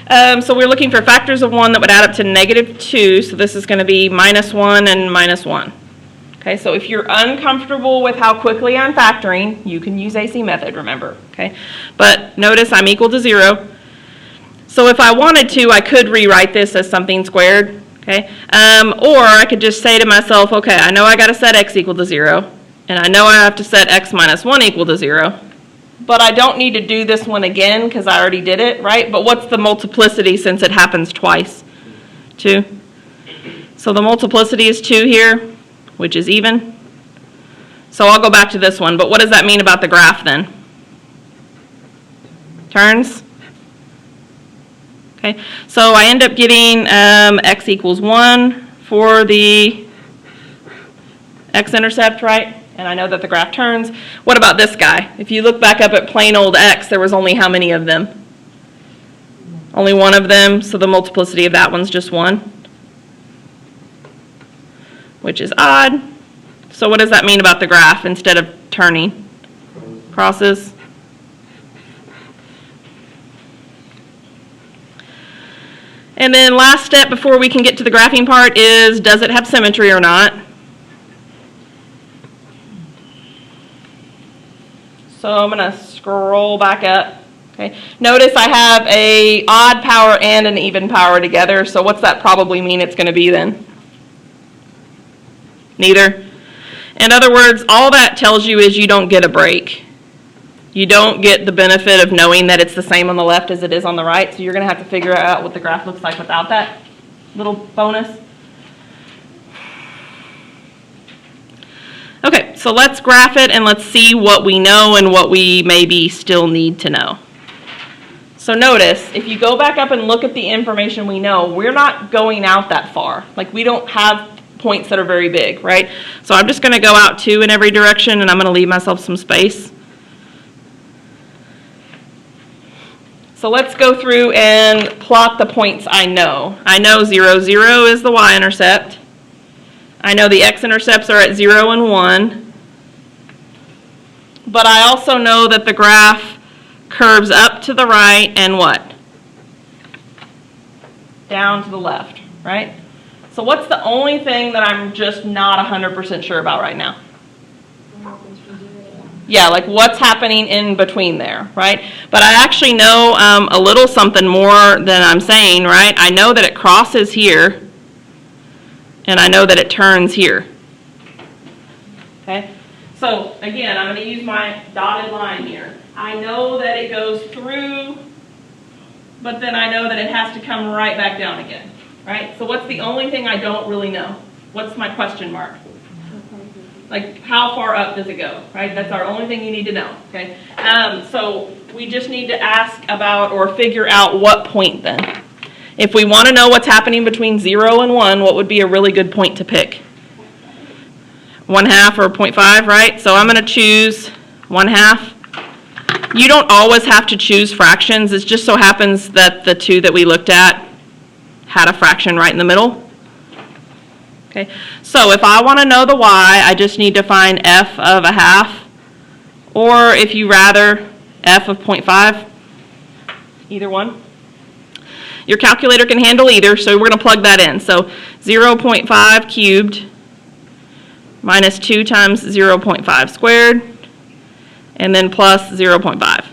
So we're looking for factors of 1 that would add up to -2, so this is going to be -1 and -1. Okay, so if you're uncomfortable with how quickly I'm factoring, you can use AC method, remember, okay? But notice I'm equal to 0. So if I wanted to, I could rewrite this as something squared, okay? Or I could just say to myself, okay, I know I got to set x equal to 0, and I know I have to set x minus 1 equal to 0, but I don't need to do this one again because I already did it, right? But what's the multiplicity since it happens twice? 2. So the multiplicity is 2 here, which is even. So I'll go back to this one, but what does that mean about the graph then? Turns? Okay, so I end up getting x equals 1 for the x-intercept, right? And I know that the graph turns. What about this guy? If you look back up at plain old x, there was only how many of them? Only one of them, so the multiplicity of that one's just 1, which is odd. So what does that mean about the graph instead of turning? Crosses. And then last step before we can get to the graphing part is, does it have symmetry or not? So I'm going to scroll back up. Okay. Notice I have a odd power and an even power together. So what's that probably mean it's going to be then? Neither. In other words, all that tells you is you don't get a break. You don't get the benefit of knowing that it's the same on the left as it is on the right. So you're going to have to figure out what the graph looks like without that little bonus. Okay, so let's graph it and let's see what we know and what we maybe still need to know. So notice, if you go back up and look at the information we know, we're not going out that far. Like, we don't have points that are very big, right? So I'm just going to go out 2 in every direction, and I'm going to leave myself some space. So let's go through and plot the points I know. I know 0, 0 is the y-intercept. I know the x-intercepts are at 0 and 1. But I also know that the graph curves up to the right and what? Down to the left, right? So what's the only thing that I'm just not 100% sure about right now? Yeah, like what's happening in between there, right? But I actually know a little something more than I'm saying, right? I know that it crosses here, and I know that it turns here. Okay? So again, I'm going to use my dotted line here. I know that it goes through, but then I know that it has to come right back down again, right? So what's the only thing I don't really know? What's my question mark? Like, how far up does it go, right? That's our only thing you need to know, okay? So we just need to ask about or figure out what point then. If we want to know what's happening between 0 and 1, what would be a really good point to pick? 1/2 or 0.5, right? So I'm going to choose 1/2. You don't always have to choose fractions. It just so happens that the 2 that we looked at had a fraction right in the middle. Okay, so if I want to know the y, I just need to find f of 1/2, or if you rather, f of 0.5, either one. Your calculator can handle either, so we're going to plug that in. So 0.5 cubed minus 2 times 0.5 squared, and then plus 0.5.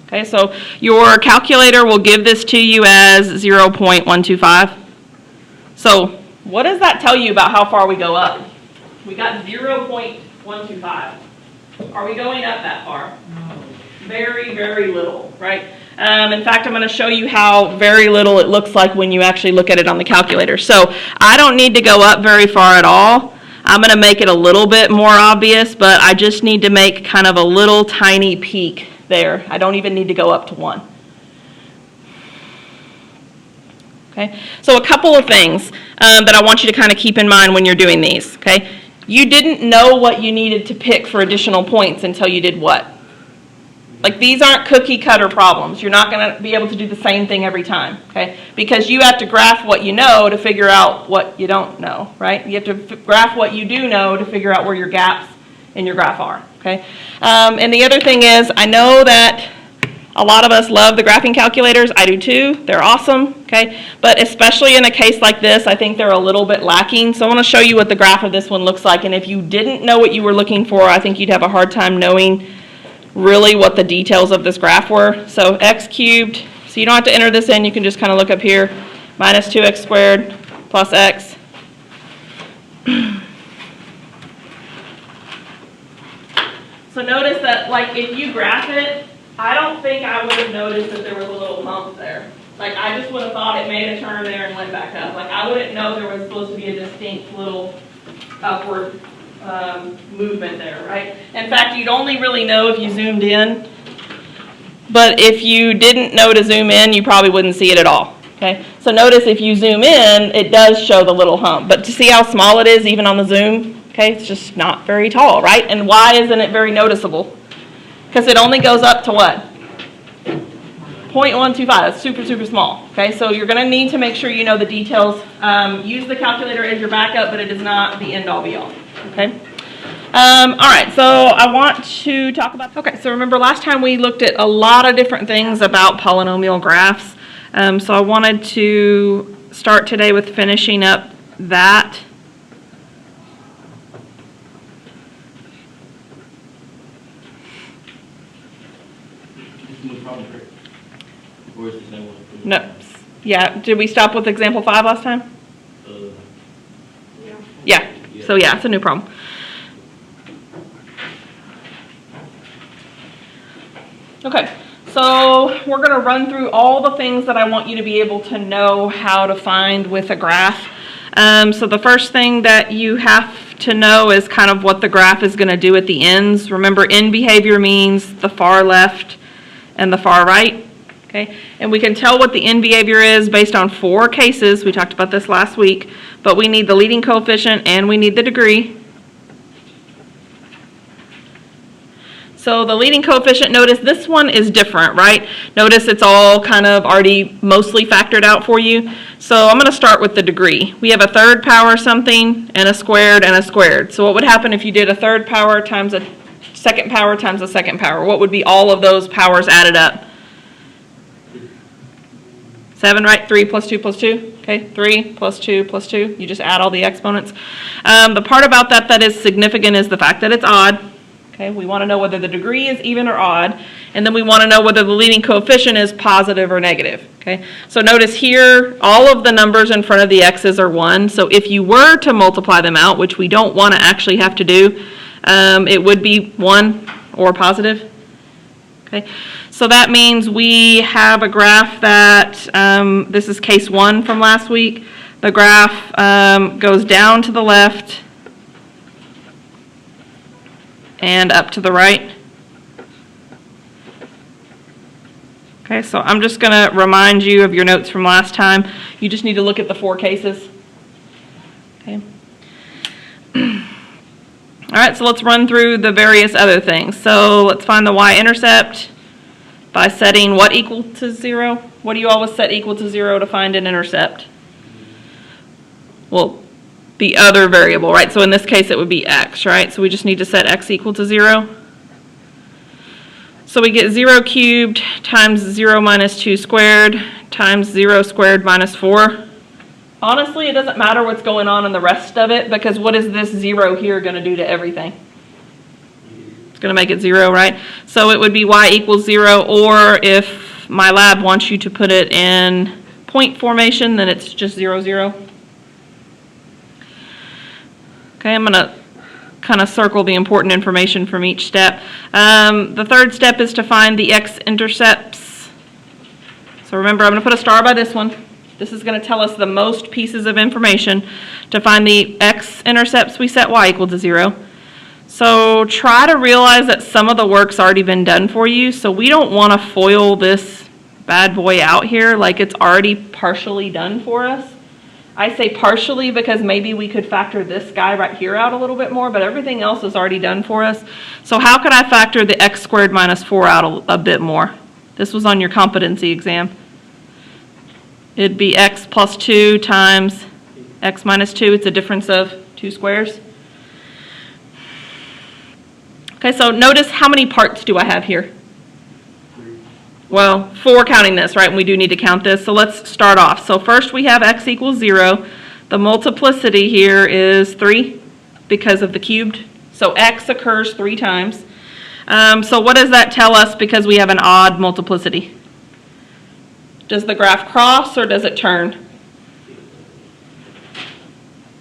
Okay, so your calculator will give this to you as 0.125. So what does that tell you about how far we go up? We got 0.125. Are we going up that far? No. Very, very little, right? In fact, I'm going to show you how very little it looks like when you actually look at it on the calculator. So I don't need to go up very far at all. I'm going to make it a little bit more obvious, but I just need to make kind of a little tiny peak there. I don't even need to go up to 1. Okay, so a couple of things that I want you to kind of keep in mind when you're doing these. Okay, you didn't know what you needed to pick for additional points until you did what? Like, these aren't cookie cutter problems. You're not going to be able to do the same thing every time, okay? Because you have to graph what you know to figure out what you don't know, right? You have to graph what you do know to figure out where your gaps in your graph are, okay? And the other thing is, I know that A lot of us love the graphing calculators. I do too. They're awesome, okay? But especially in a case like this, I think they're a little bit lacking. So I want to show you what the graph of this one looks like. And if you didn't know what you were looking for, I think you'd have a hard time knowing really what the details of this graph were. So x cubed, so you don't have to enter this in. You can just kind of look up here, minus 2x squared plus x. So notice that, like, if you graph it, I don't think I would have noticed that there was a little hump there. Like, I just would have thought it made a turn there and went back up. Like, I wouldn't know there was supposed to be a distinct little upward movement there, right? In fact, you'd only really know if you zoomed in. But if you didn't know to zoom in, you probably wouldn't see it at all, okay? So notice if you zoom in, it does show the little hump. But to see how small it is, even on the zoom, okay, it's just not very tall, right? And why isn't it very noticeable? Because it only goes up to what? 0.125. That's super, super small. Okay, so you're going to need to make sure you know the details. Use the calculator as your backup, but it is not the end all be all. Okay. All right, so I want to talk about, okay, so remember last time we looked at a lot of different things about polynomial graphs. So I wanted to start today with finishing up that. No. Yeah, did we stop with example 5 last time? Yeah. So yeah, it's a new problem. Okay, so we're going to run through all the things that I want you to be able to know how to find with a graph. So the first thing that you have to know is kind of what the graph is going to do at the ends. Remember, end behavior means the far left and the far right. Okay, and we can tell what the end behavior is based on 4 cases. We talked about this last week, but we need the leading coefficient and we need the degree. So the leading coefficient, notice this one is different, right? Notice it's all kind of already mostly factored out for you. So I'm going to start with the degree. We have a third power something and a squared and a squared. So what would happen if you did a third power times a second power times a second power? What would be all of those powers added up? 7, right? 3 plus 2 plus 2. Okay, 3 plus 2 plus 2. You just add all the exponents. The part about that that is significant is the fact that it's odd. Okay, we want to know whether the degree is even or odd, and then we want to know whether the leading coefficient is positive or negative. Okay, so notice here, all of the numbers in front of the x's are 1. So if you were to multiply them out, which we don't want to actually have to do, it would be 1 or positive. Okay, so that means we have a graph that, this is case 1 from last week. The graph goes down to the left and up to the right. Okay, so I'm just going to remind you of your notes from last time. You just need to look at the 4 cases. Okay. All right, so let's run through the various other things. So let's find the y-intercept by setting what equal to 0? What do you always set equal to 0 to find an intercept? Well, the other variable, right? So in this case, it would be x, right? So we just need to set x equal to 0. So we get 0 cubed times 0 minus 2 squared times 0 squared minus 4. Honestly, it doesn't matter what's going on in the rest of it, because what is this 0 here going to do to everything? It's going to make it 0, right? So it would be y equals 0, or if my lab wants you to put it in point formation, then it's just 0, 0. Okay, I'm going to kind of circle the important information from each step. The third step is to find the x-intercepts. So remember, I'm going to put a star by this one. This is going to tell us the most pieces of information. To find the x-intercepts, we set y equal to 0. So try to realize that some of the work's already been done for you, so we don't want to foil this bad boy out here like it's already partially done for us. I say partially because maybe we could factor this guy right here out a little bit more, but everything else is already done for us. So how could I factor the x squared minus 4 out a bit more? This was on your competency exam. It'd be x plus 2 times x minus 2. It's a difference of 2 squares. Okay, so notice how many parts do I have here? Well, 4 counting this, right? And we do need to count this. So let's start off. So first we have x equals 0. The multiplicity here is 3 because of the cubed. So x occurs 3 times. So what does that tell us because we have an odd multiplicity? Does the graph cross or does it turn?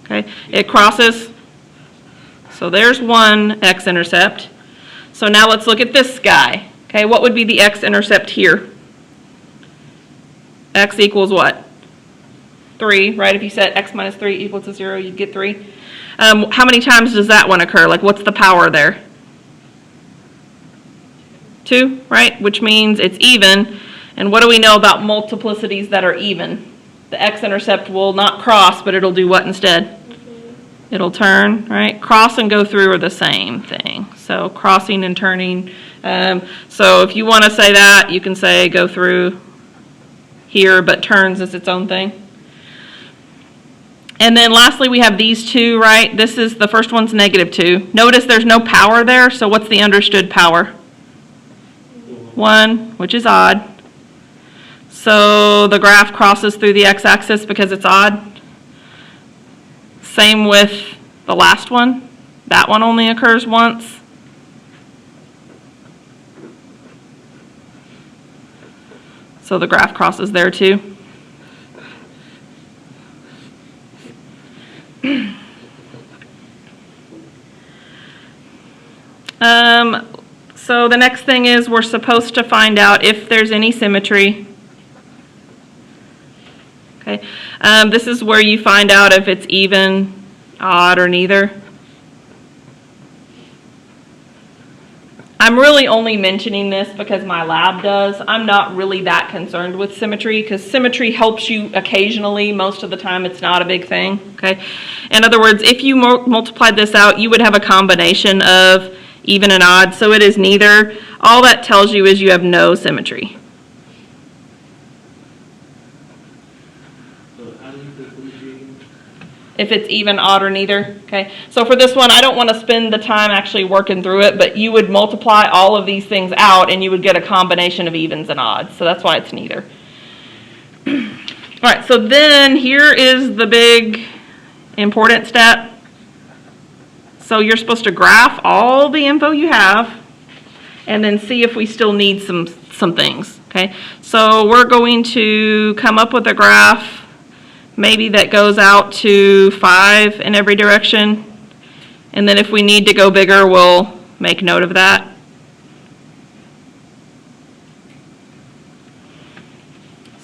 Okay, it crosses. So there's one x-intercept. So now let's look at this guy. Okay, what would be the x-intercept here? X equals what? 3, right? If you set x minus 3 equal to 0, you'd get 3. How many times does that one occur? Like, what's the power there? 2, right? Which means it's even. And what do we know about multiplicities that are even? The x-intercept will not cross, but it'll do what instead? It'll turn, right? Cross and go through are the same thing. So crossing and turning. So if you want to say that, you can say go through here, but turns is its own thing. And then lastly, we have these two, right? This is, the first one's -2. Notice there's no power there, so what's the understood power? 1, which is odd. So the graph crosses through the x-axis because it's odd. Same with the last one. That one only occurs once. So the graph crosses there too. So the next thing is we're supposed to find out if there's any symmetry. Okay, this is where you find out if it's even, odd, or neither. I'm really only mentioning this because my lab does. I'm not really that concerned with symmetry because symmetry helps you occasionally. Most of the time it's not a big thing. Okay. In other words, if you multiplied this out, you would have a combination of even and odd. So it is neither. All that tells you is you have no symmetry. If it's even, odd, or neither. Okay. So for this one, I don't want to spend the time actually working through it, but you would multiply all of these things out and you would get a combination of evens and odds. So that's why it's neither. All right, so then here is the big important step. So you're supposed to graph all the info you have and then see if we still need some things. Okay. So we're going to come up with a graph maybe that goes out to 5 in every direction. And then if we need to go bigger, we'll make note of that.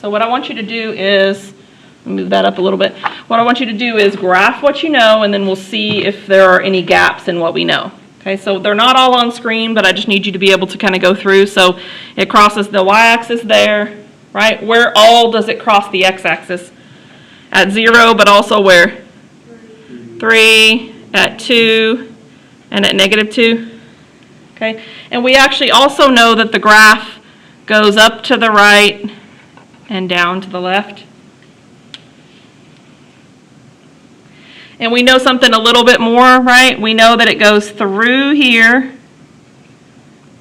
So what I want you to do is, move that up a little bit. What I want you to do is graph what you know, and then we'll see if there are any gaps in what we know. Okay, so they're not all on screen, but I just need you to be able to kind of go through. So it crosses the y-axis there, right? Where all does it cross the x-axis? At 0, but also where? 3, at 2, and at -2. Okay, and we actually also know that the graph goes up to the right and down to the left. And we know something a little bit more, right? We know that it goes through here.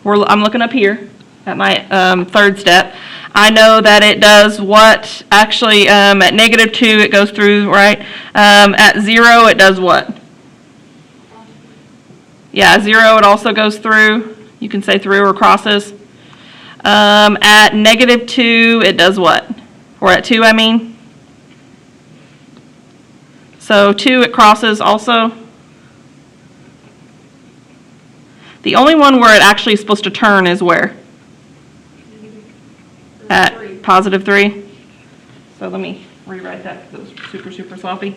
I'm looking up here at my third step. I know that it does what? Actually, at -2 it goes through, right? At 0 it does what? Yeah, 0 it also goes through. You can say through or crosses. At -2 it does what? Or at 2 I mean. So 2 it crosses also. The only one where it actually is supposed to turn is where? At +3. So let me rewrite that because it was super sloppy.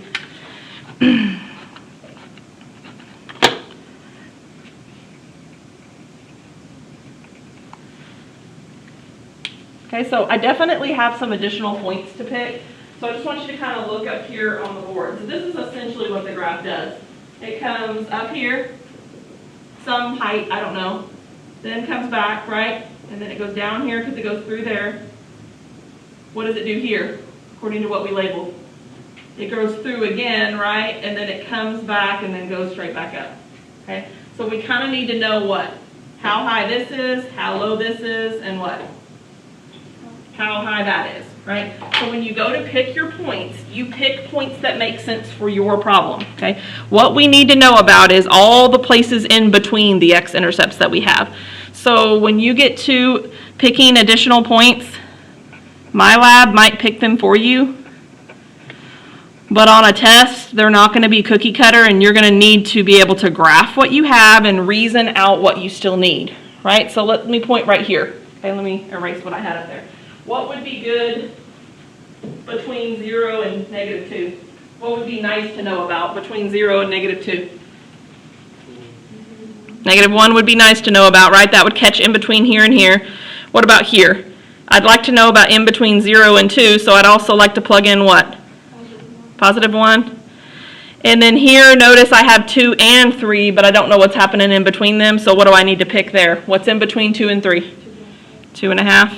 Okay, so I definitely have some additional points to pick. So I just want you to kind of look up here on the board. So this is essentially what the graph does. It comes up here, some height, I don't know, then comes back, right? And then it goes down here because it goes through there. What does it do here, according to what we labeled? It goes through again, right? And then it comes back and then goes straight back up. Okay? So we kind of need to know what? How high this is, how low this is, and what? how high that is, right? So when you go to pick your points, you pick points that make sense for your problem, okay? What we need to know about is all the places in between the x-intercepts that we have. So when you get to picking additional points, MyLab might pick them for you, but on a test, they're not going to be cookie cutter, and you're going to need to be able to graph what you have and reason out what you still need, right? So let me point right here. Okay, let me erase what I had up there. What would be good between 0 and -2? What would be nice to know about between 0 and -2? -1 would be nice to know about, right? That would catch in between here and here. What about here? I'd like to know about in between 0 and 2, so I'd also like to plug in what? +1. And then here, notice I have 2 and 3, but I don't know what's happening in between them, so what do I need to pick there? What's in between 2 and 3? 2.5.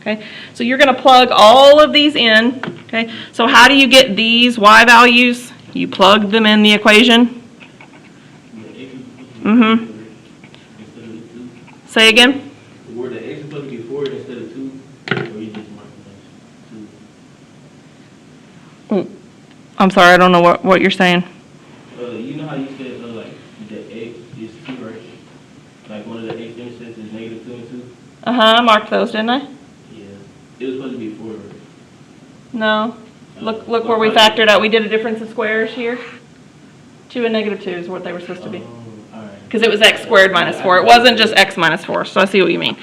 Okay, so you're going to plug all of these in. Okay, so how do you get these y values? You plug them in the equation. Say again? Were the x supposed to be 4 instead of 2, or you just mark them 2? I'm sorry, I don't know what you're saying. You know how you said like the x is 2, right? Like one of the x-intercepts is -2 and 2. I marked those, didn't I? Yeah, it was supposed to be 4, right? No. Look where we factored out. We did a difference of squares here. 2 and -2 is what they were supposed to be. Because it was x squared minus 4. It wasn't just x minus 4, so I see what you mean.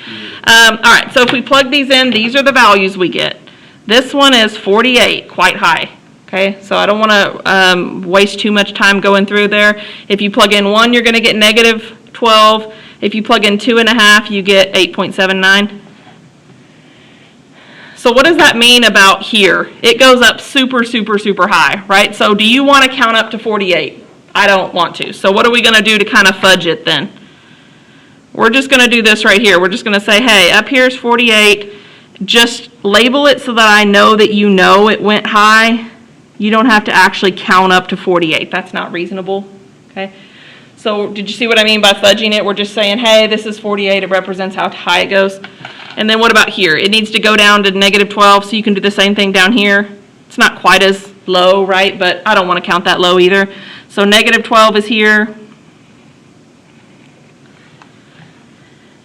All right, so if we plug these in, these are the values we get. This one is 48, quite high. Okay, so I don't want to waste too much time going through there. If you plug in 1, you're going to get -12. If you plug in 2.5, you get 8.79. So what does that mean about here? It goes up super, super, super high, right? So do you want to count up to 48? I don't want to. So what are we going to do to kind of fudge it then? We're just going to do this right here. We're just going to say, hey, up here is 48. Just label it so that I know that you know it went high. You don't have to actually count up to 48. That's not reasonable. Okay. So did you see what I mean by fudging it? We're just saying, hey, this is 48. It represents how high it goes. And then what about here? It needs to go down to -12, so you can do the same thing down here. It's not quite as low, right? But I don't want to count that low either. So -12 is here.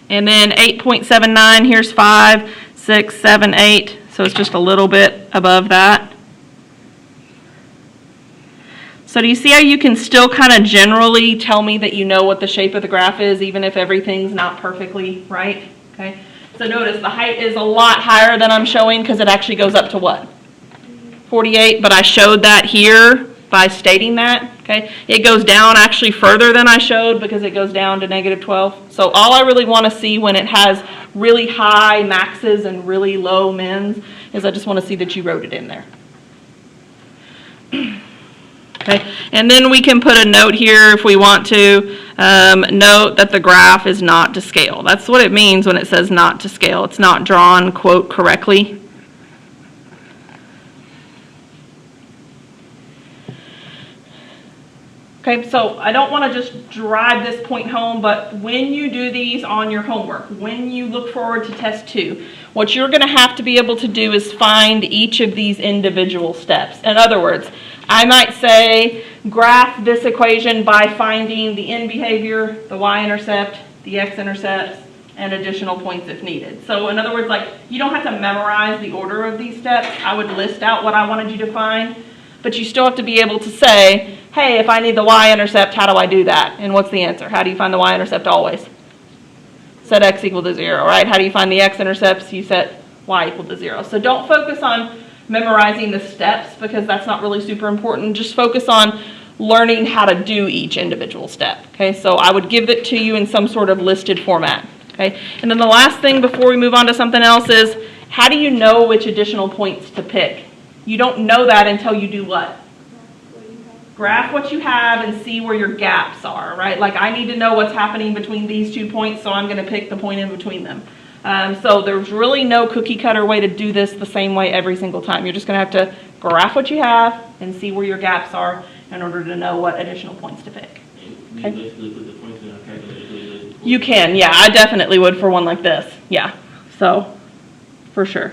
And then 8.79, here's 5, 6, 7, 8. So it's just a little bit above that. So do you see how you can still kind of generally tell me that you know what the shape of the graph is, even if everything's not perfectly right? Okay. So notice the height is a lot higher than I'm showing because it actually goes up to what? 48, but I showed that here by stating that. Okay. It goes down actually further than I showed because it goes down to -12. So all I really want to see when it has really high maxes and really low mins is I just want to see that you wrote it in there. Okay, and then we can put a note here if we want to, note that the graph is not to scale. That's what it means when it says not to scale. It's not drawn, quote, correctly. Okay, so I don't want to just drive this point home, but when you do these on your homework, when you look forward to test 2, what you're going to have to be able to do is find each of these individual steps. In other words, I might say graph this equation by finding the end behavior, the y-intercept, the x-intercepts, and additional points if needed. So in other words, like, you don't have to memorize the order of these steps. I would list out what I wanted you to find, but you still have to be able to say, hey, if I need the y-intercept, how do I do that? And what's the answer? How do you find the y-intercept always? Set x equal to 0, right? How do you find the x-intercepts? You set y equal to 0. So don't focus on memorizing the steps because that's not really super important. Just focus on learning how to do each individual step. Okay, so I would give it to you in some sort of listed format. Okay, and then the last thing before we move on to something else is, how do you know which additional points to pick? You don't know that until you do what? Graph what you have and see where your gaps are, right? Like, I need to know what's happening between these 2 points, so I'm going to pick the point in between them. So there's really no cookie cutter way to do this the same way every single time. You're just going to have to graph what you have and see where your gaps are in order to know what additional points to pick. Okay? You can, yeah, I definitely would for one like this. Yeah. So for sure.